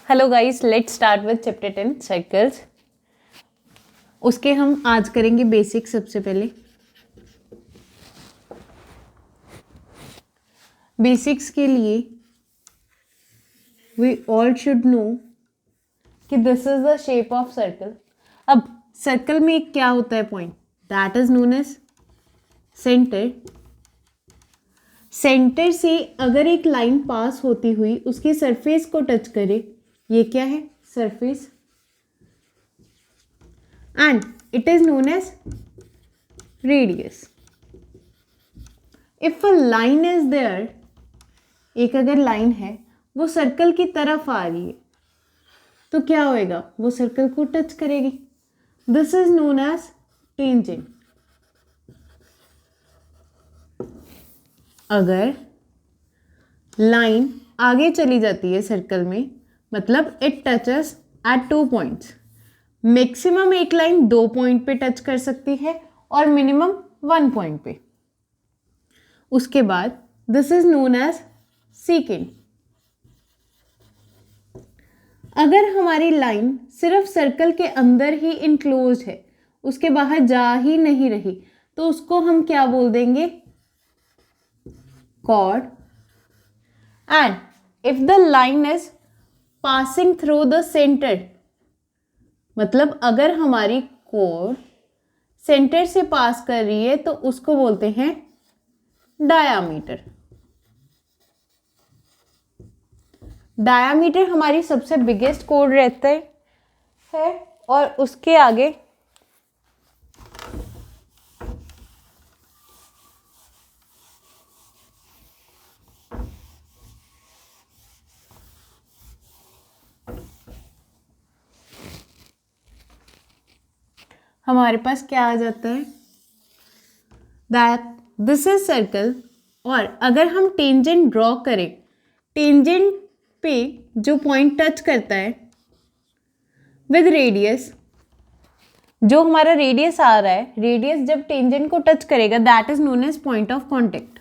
Hello guys, let's start with chapter 10 circles. उसके हम आज करेंगे बेसिक। सबसे पहले बेसिक्स के लिए वी ऑल शुड नो कि this is the shape of circle. अब सर्कल में एक क्या होता है point, that is known as centre. Centre से अगर एक लाइन पास होती हुई उसकी सरफेस को टच करे, ये क्या है, surface, and it is known as radius. If a line is there, एक अगर लाइन है वो सर्कल की तरफ आ रही है तो क्या होएगा, वो सर्कल को टच करेगी। This is known as tangent. अगर लाइन आगे चली जाती है सर्कल में, मतलब it touches at 2 points. Maximum एक लाइन 2 पॉइंट पे टच कर सकती है और मिनिमम 1 पॉइंट पे। उसके बाद this is known as secant. अगर हमारी लाइन सिर्फ सर्कल के अंदर ही इनक्लोज है, उसके बाहर जा ही नहीं रही, तो उसको हम क्या बोल देंगे, chord। and if the line is passing through the center, मतलब अगर हमारी chord सेंटर से पास कर रही है तो उसको बोलते हैं डायामीटर। डायामीटर हमारी सबसे बिगेस्ट chord रहता है और उसके आगे हमारे पास क्या आ जाता है, दैट दिस इज सर्कल। और अगर हम टेंजेंट ड्रॉ करें, टेंजेंट पे जो पॉइंट टच करता है विद रेडियस, जो हमारा रेडियस आ रहा है, रेडियस जब टेंजेंट को टच करेगा that is known as point of contact.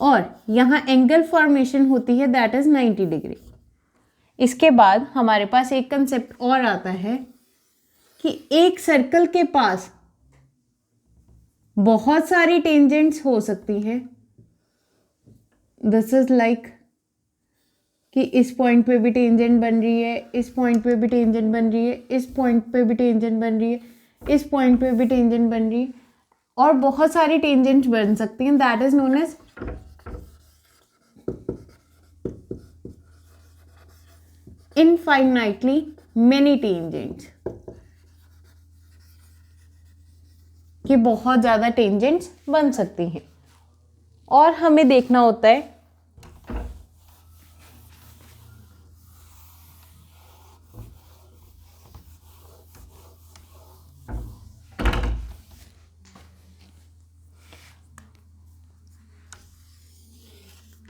और यहाँ एंगल फॉर्मेशन होती है दैट इज 90 डिग्री। इसके बाद हमारे पास एक कंसेप्ट और आता है कि एक सर्कल के पास बहुत सारी टेंजेंट्स हो सकती हैं। दिस इज लाइक कि इस पॉइंट पे भी टेंजेंट बन रही है, इस पॉइंट पे भी टेंजेंट बन रही है, इस पॉइंट पे भी टेंजेंट बन रही है, इस पॉइंट पे भी टेंजेंट बन रही है, और बहुत सारी टेंजेंट्स बन सकती हैं। That is known as infinitely many tangents, कि बहुत ज़्यादा टेंजेंट्स बन सकती हैं। और हमें देखना होता है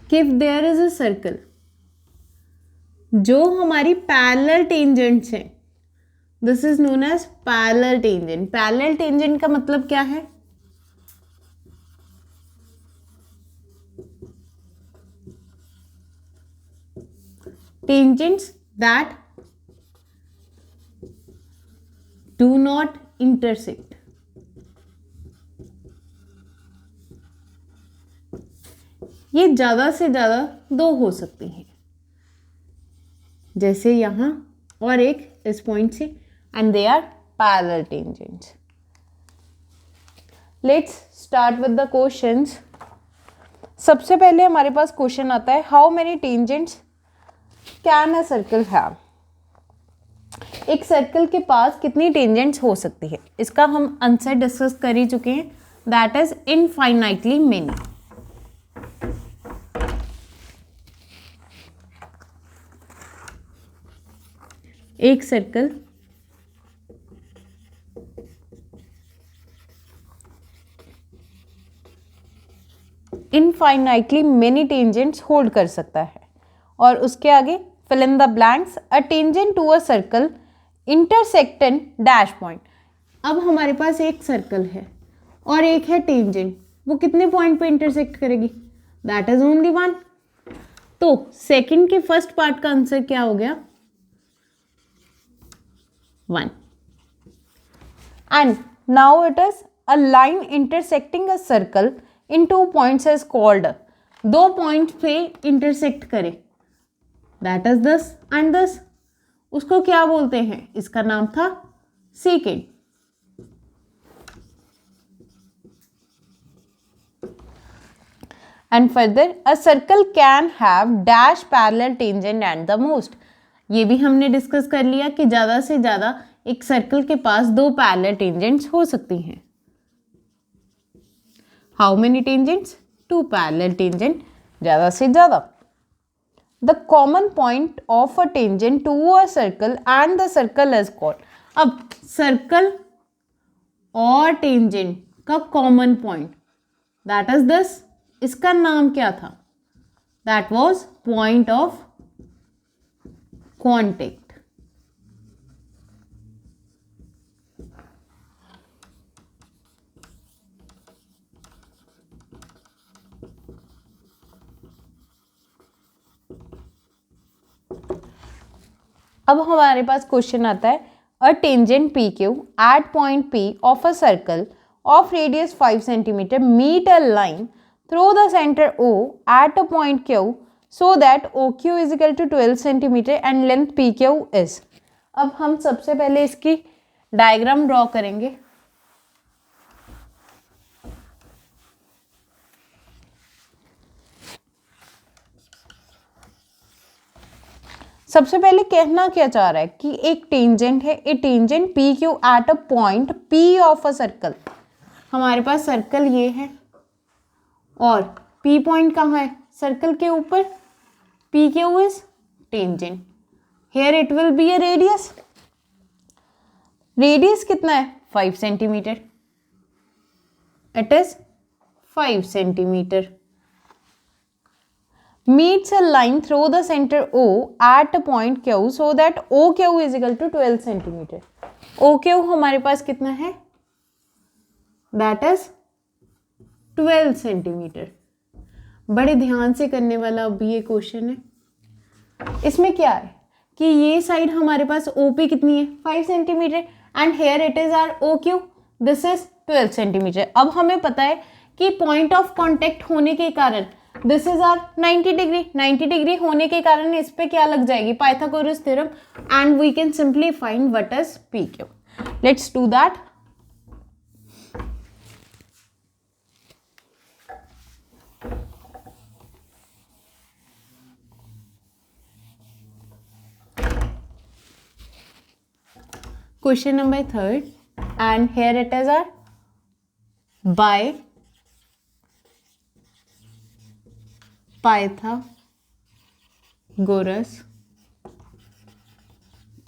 कि if there is a circle, जो हमारी पैरेलल टेंजेंट्स हैं, this is known as parallel tangent. Parallel tangent का मतलब क्या है, tangents that do not intersect. ये ज्यादा से ज्यादा 2 हो सकती हैं, जैसे यहाँ और एक इस पॉइंट से, and they are parallel tangents. Let's start with the questions. सबसे पहले हमारे पास क्वेश्चन आता है, how many tangents can a circle have. एक सर्कल के पास कितनी टेंजेंट्स हो सकती है, इसका हम आंसर डिस्कस कर ही चुके हैं, दैट इज इनफाइनाइटली मेनी। एक circle infinitely many tangents hold कर सकता है। और उसके आगे fill in the blanks, a tangent to a circle intersect in dash point। अब हमारे पास एक सर्कल है और एक है टेंजेंट, वो कितने पॉइंट पे इंटरसेक्ट करेगी? That is only one. तो सेकंड के फर्स्ट पार्ट का आंसर क्या हो गया? 1। And now it is a line intersecting a circle in 2 points is called, 2 point पे इंटरसेक्ट करे, that is this and this, उसको क्या बोलते हैं? इसका नाम था second. And further a circle can have dash parallel tangent at the most, ये भी हमने डिस्कस कर लिया कि ज़्यादा से ज़्यादा एक सर्कल के पास 2 पैरेलल टेंजेंट्स हो सकती हैं। How many tangents? 2 parallel tangent, ज़्यादा से ज़्यादा। The common point of a tangent to a circle and the circle is called, अब सर्कल और टेंजेंट का common point that is this, इसका नाम क्या था? That was point of contact. अब हमारे पास क्वेश्चन आता है a tangent P Q at point P of a circle of radius 5 centimetre meet a line through the centre O at a point Q so that OQ is equal to 12 centimetre and length PQ is। अब हम सबसे पहले इसकी diagram draw करेंगे। सबसे पहले कहना क्या चाह रहा है कि एक टेंजेंट है, a tangent P Q at a point P of a circle, हमारे पास सर्कल ये है और पी पॉइंट कहाँ है? सर्कल के ऊपर। P Q is tangent, here it will be a radius, radius कितना है? 5 centimetre, it is 5 centimetre. meets a line through the center O at a point Q so that OQ is equal to 12 centimetre. OQ हमारे पास कितना है? That is 12 centimetre. बड़े ध्यान से करने वाला अभी ये क्वेश्चन है। इसमें क्या है कि ये साइड हमारे पास OP कितनी है? 5 centimetre and here it is our OQ, this is 12 centimetre. अब हमें पता है कि पॉइंट ऑफ कॉन्टेक्ट होने के कारण this is our 90 degree, 90 degree होने के कारण इस पे क्या लग जाएगी? Pythagoras theorem, and we can simply find what is P Q. Let's do that. Question number 3 and here it is our by Pythagoras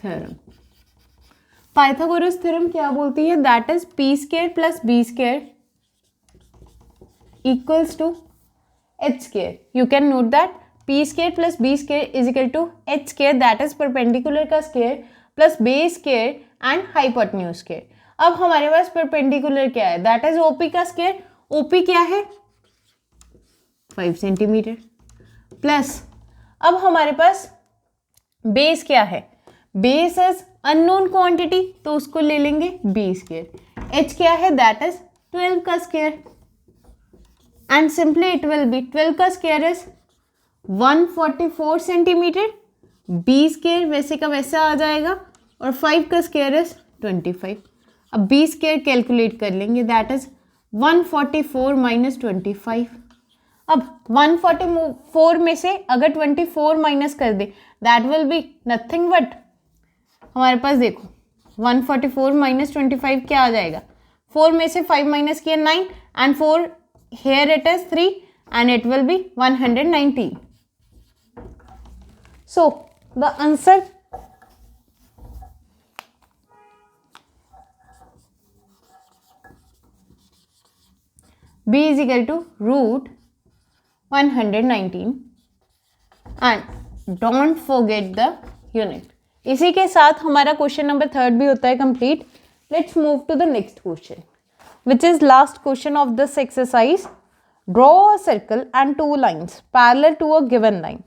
theorem. Pythagoras theorem क्या बोलती है? That is P square plus B square equals to H square. You can note that P square plus B square is equal to H square, that is perpendicular का square plus base square and hypotenuse square. अब हमारे पास perpendicular क्या है? That is OP का square. OP क्या है? 5 centimetre plus, अब हमारे पास बेस क्या है? बेस इज अननोन क्वांटिटी, तो उसको ले लेंगे बी स्क्वायर। एच क्या है? दैट इज 12 का square and simply it will be 12 का square is 144 centimetre, B square वैसे का वैसा आ जाएगा और 5 का स्क्वायर इज 25। अब बी स्क्वायर कैलकुलेट कर लेंगे, दैट इज 144 माइनस 25। अब 144 में से अगर 24 माइनस कर दे that will be nothing but, हमारे पास देखो 144 माइनस 25 क्या आ जाएगा? 4 में से 5 माइनस किया 9 and 4 here it is 3 and it will be 119। So the answer B is equal to root 119 and don't forget the unit। इसी के साथ हमारा क्वेश्चन नंबर 3 भी होता है complete. Let's move to the next question which is last question of this exercise. Draw a circle and two lines parallel to a given line.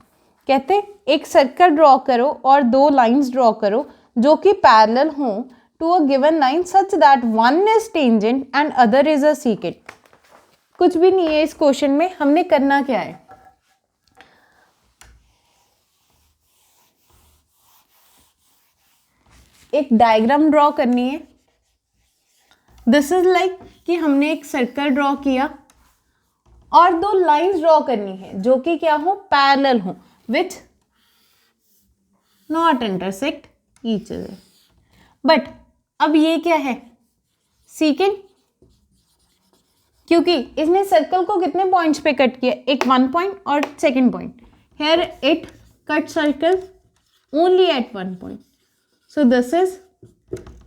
कहते एक circle draw करो और दो लाइंस ड्रॉ करो जो कि पैरेलल हों to a given line such that one is tangent and other is a secant. कुछ भी नहीं है इस क्वेश्चन में. हमने करना क्या है, एक डायग्राम ड्रॉ करनी है. दिस इज लाइक कि हमने एक सर्कल ड्रॉ किया और दो लाइंस ड्रॉ करनी है जो कि क्या हो, पैरेलल हो, which not intersect each other. But अब ये क्या है, सीकेंट, क्योंकि इसने सर्कल को कितने पॉइंट्स पे कट किया, एक 1 पॉइंट और second point. Here it cut circle only at 1 point. So this is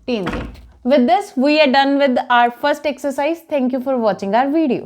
tangent. With this, we are done with our first exercise. Thank you for watching our video.